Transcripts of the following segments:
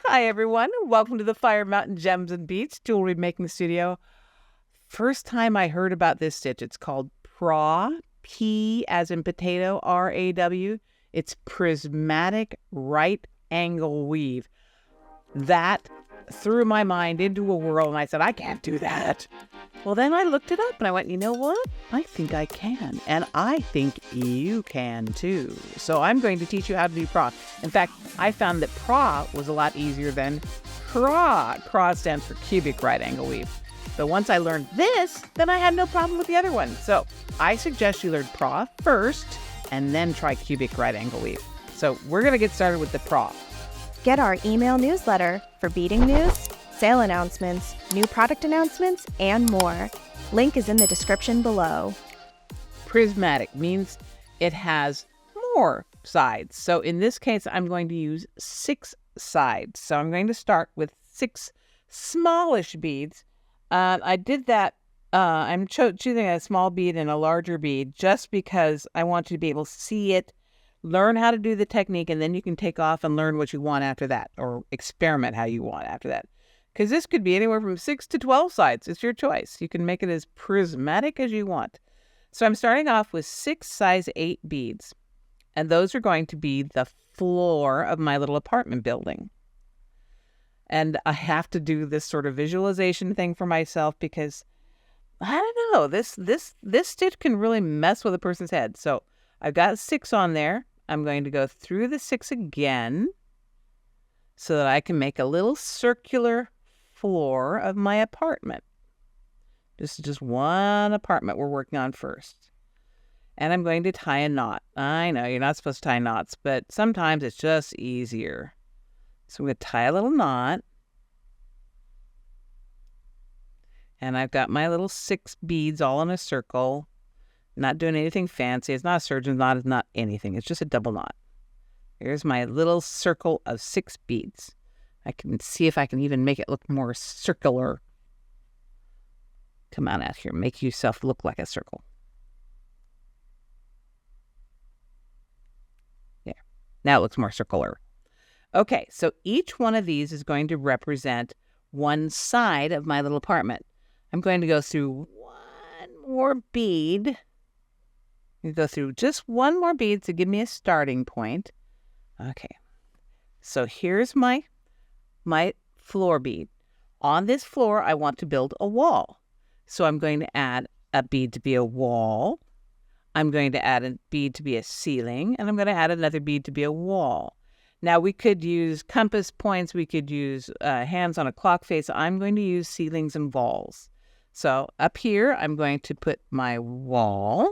Hi, everyone. Welcome to the Fire Mountain Gems and Beads Jewelry Making Studio. First time I heard about this stitch, it's called PRAW, P as in potato, R-A-W. It's prismatic right angle weave. That threw my mind into a whirl, and I said, I can't do that. Well, then I looked it up and I went, you know what? I think I can. And I think you can too. So I'm going to teach you how to do PRAW. In fact, I found that PRAW was a lot easier than CRAW. CRAW stands for cubic right angle weave. But once I learned this, then I had no problem with the other one. So I suggest you learn PRAW first and then try cubic right angle weave. So we're going to get started with the PRAW. Get our email newsletter for beading news, sale announcements, new product announcements, and more. Link is in the description below. Prismatic means it has more sides. So in this case, I'm going to use 6 sides. So I'm going to start with 6 smallish beads. I did that. I'm choosing a small bead and a larger bead just because I want you to be able to see it, learn how to do the technique, and then you can take off and learn what you want after that, or experiment how you want after that. Because this could be anywhere from 6 to 12 sides. It's your choice. You can make it as prismatic as you want. So I'm starting off with 6 size 8 beads. And those are going to be the floor of my little apartment building. And I have to do this sort of visualization thing for myself because, I don't know, this stitch can really mess with a person's head. So I've got 6 on there. I'm going to go through the 6 again so that I can make a little circular floor of my apartment. This is just one apartment we're working on first. And I'm going to tie a knot. I know you're not supposed to tie knots, but sometimes it's just easier. So I'm going to tie a little knot. And I've got my little 6 beads all in a circle. Not doing anything fancy. It's not a surgeon's knot. It's not anything. It's just a double knot. Here's my little circle of 6 beads. I can see if I can even make it look more circular. Come on out here. Make yourself look like a circle. There. Now it looks more circular. Okay, so each one of these is going to represent one side of my little apartment. I'm going to go through one more bead. You go through just one more bead to give me a starting point. Okay, so here's my floor bead. On this floor, I want to build a wall. So I'm going to add a bead to be a wall. I'm going to add a bead to be a ceiling, and I'm going to add another bead to be a wall. Now, we could use compass points. We could use hands on a clock face. I'm going to use ceilings and walls. So up here, I'm going to put my wall.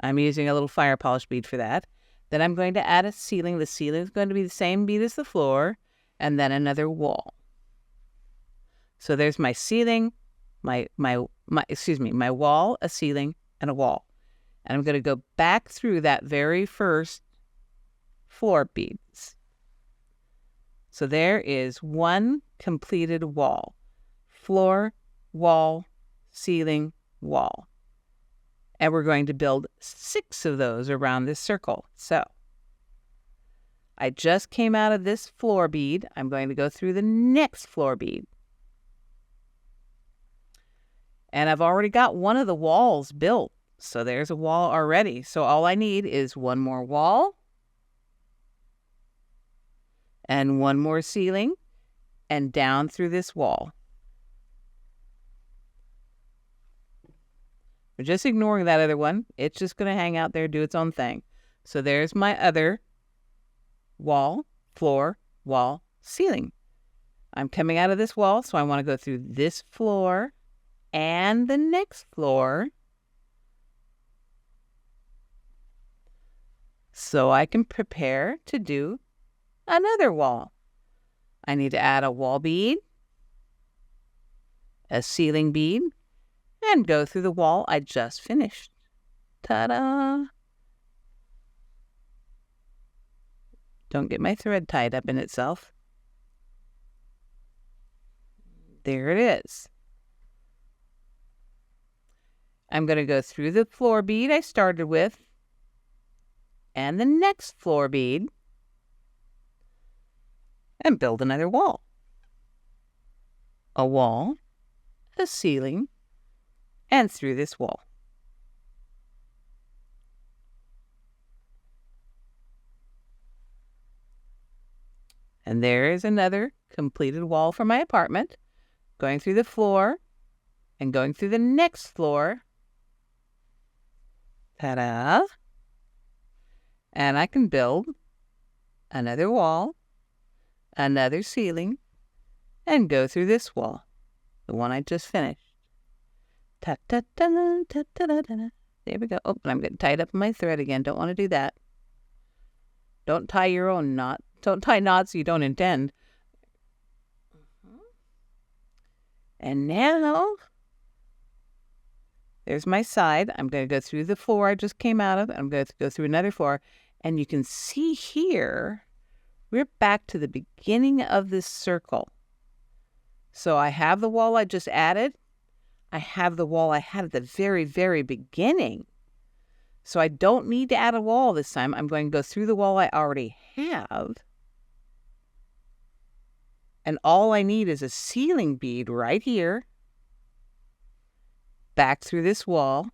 I'm using a little fire polish bead for that. Then I'm going to add a ceiling. The ceiling is going to be the same bead as the floor, and then another wall. So there's my ceiling, my wall, a ceiling, and a wall. And I'm going to go back through that very first floor beads. So there is one completed wall. Floor, wall, ceiling, wall. And we're going to build 6 of those around this circle. So I just came out of this floor bead. I'm going to go through the next floor bead. And I've already got one of the walls built. So there's a wall already. So all I need is one more wall and one more ceiling and down through this wall. We're just ignoring that other one. It's just going to hang out there, do its own thing. So there's my other wall, floor, wall, ceiling. I'm coming out of this wall, so I want to go through this floor and the next floor so I can prepare to do another wall. I need to add a wall bead, a ceiling bead, and go through the wall I just finished. Ta-da! Don't get my thread tied up in itself. There it is. I'm going to go through the floor bead I started with and the next floor bead. and build another wall. A wall, a ceiling, and through this wall. And there is another completed wall for my apartment, going through the floor and going through the next floor. Ta-da! And I can build another wall, another ceiling, and go through this wall, the one I just finished. Ta-ta-ta-da, ta-ta-da-da. There we go. Oh, and I'm getting tied up in my thread again. Don't want to do that. Don't tie your own knot. Don't tie knots you don't intend. And now, there's my side. I'm going to go through the floor I just came out of. I'm going to go through another floor. And you can see here, we're back to the beginning of this circle. So I have the wall I just added. I have the wall I had at the very, very beginning. So I don't need to add a wall this time. I'm going to go through the wall I already have. And all I need is a ceiling bead right here. Back through this wall.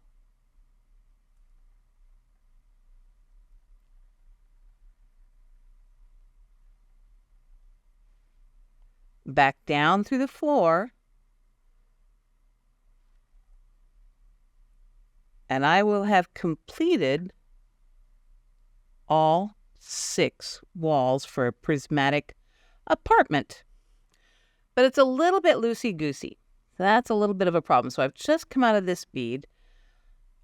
Back down through the floor. And I will have completed all 6 walls for a prismatic apartment. But it's a little bit loosey-goosey. That's a little bit of a problem. So I've just come out of this bead.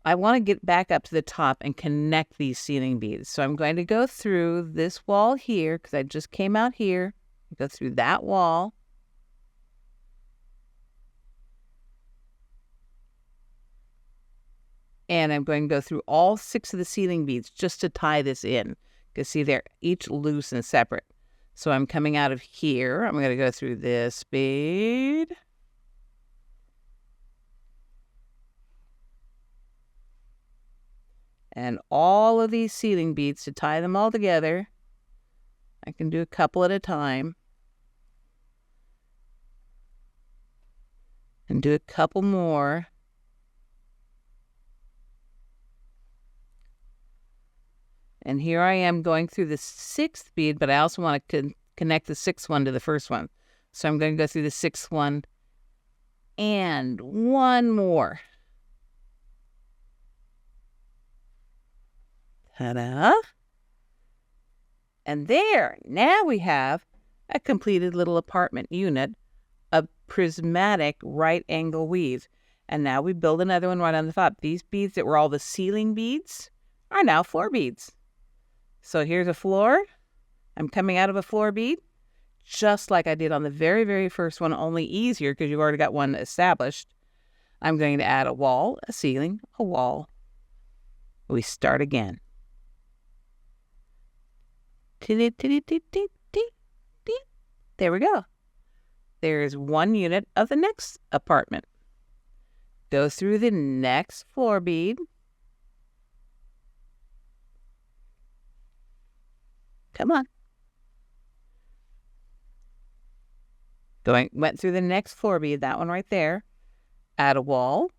I want to get back up to the top and connect these ceiling beads. So I'm going to go through this wall here because I just came out here. Go through that wall. And I'm going to go through all 6 of the ceiling beads just to tie this in. Because see, they're each loose and separate. So I'm coming out of here. I'm going to go through this bead. And all of these ceiling beads to tie them all together. I can do a couple at a time. And do a couple more. And here I am going through the 6th bead, but I also want to connect the 6th one to the first one. So I'm going to go through the 6th one and one more. Ta-da! And there, now we have a completed little apartment unit of prismatic right angle weave. And now we build another one right on the top. These beads that were all the ceiling beads are now floor beads. So here's a floor. I'm coming out of a floor bead, just like I did on the very, very first one, only easier because you've already got one established. I'm going to add a wall, a ceiling, a wall. We start again. There we go. There's one unit of the next apartment. Go through the next floor bead. Come on. Went through the next floor bead, that one right there. Add a wall,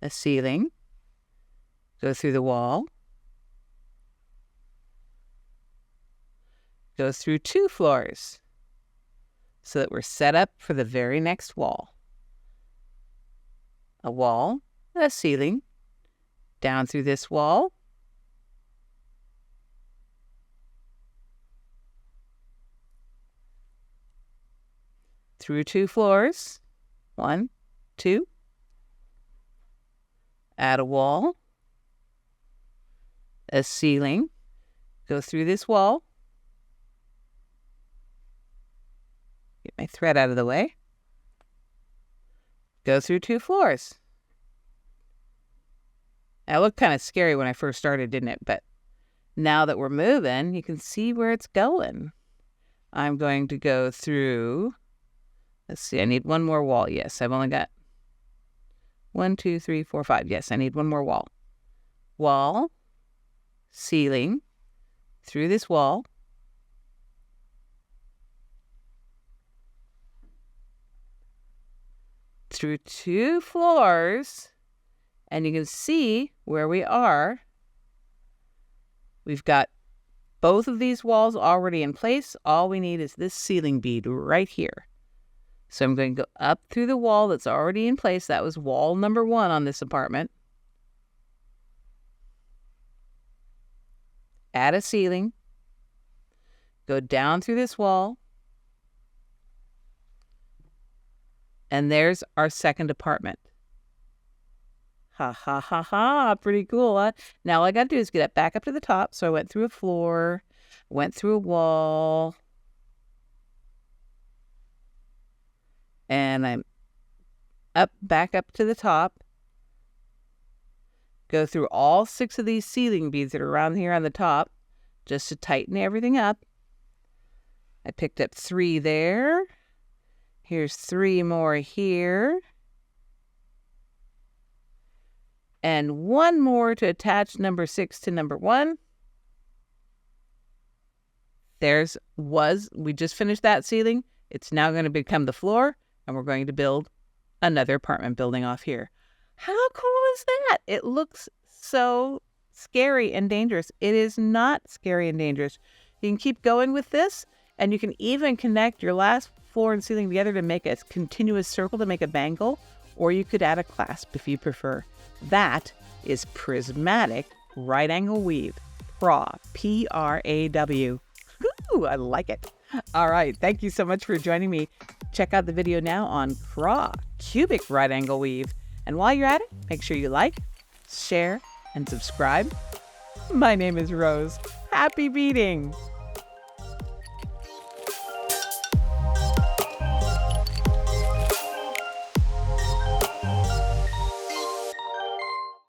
a ceiling. Go through the wall. Go through 2 floors so that we're set up for the very next wall. A wall, a ceiling. Down through this wall. Through 2 floors. 1, 2. Add a wall. A ceiling. Go through this wall. Get my thread out of the way. Go through 2 floors. That looked kind of scary when I first started, didn't it? But now that we're moving, you can see where it's going. I'm going to go through... Let's see, I need one more wall. Yes, I've only got 1, 2, 3, 4, 5. Yes, I need one more wall. Wall, ceiling, through this wall, through 2 floors, and you can see where we are. We've got both of these walls already in place. All we need is this ceiling bead right here. So I'm going to go up through the wall that's already in place. That was wall number 1 on this apartment. Add a ceiling. Go down through this wall. And there's our second apartment. Ha ha ha ha, pretty cool, huh? Now all I gotta do is get back up to the top. So I went through a floor, went through a wall, and I'm back up to the top. Go through all 6 of these ceiling beads that are around here on the top, just to tighten everything up. I picked up 3 there. Here's 3 more here. And 1 more to attach number 6 to number 1. We just finished that ceiling. It's now going to become the floor, and we're going to build another apartment building off here. How cool is that? It looks so scary and dangerous. It is not scary and dangerous. You can keep going with this, and you can even connect your last floor and ceiling together to make a continuous circle to make a bangle, or you could add a clasp if you prefer. That is prismatic right angle weave. PRAW, P-R-A-W. Ooh, I like it. All right, thank you so much for joining me. Check out the video now on PRAW, cubic right angle weave. And while you're at it, make sure you like, share, and subscribe. My name is Rose. Happy beading!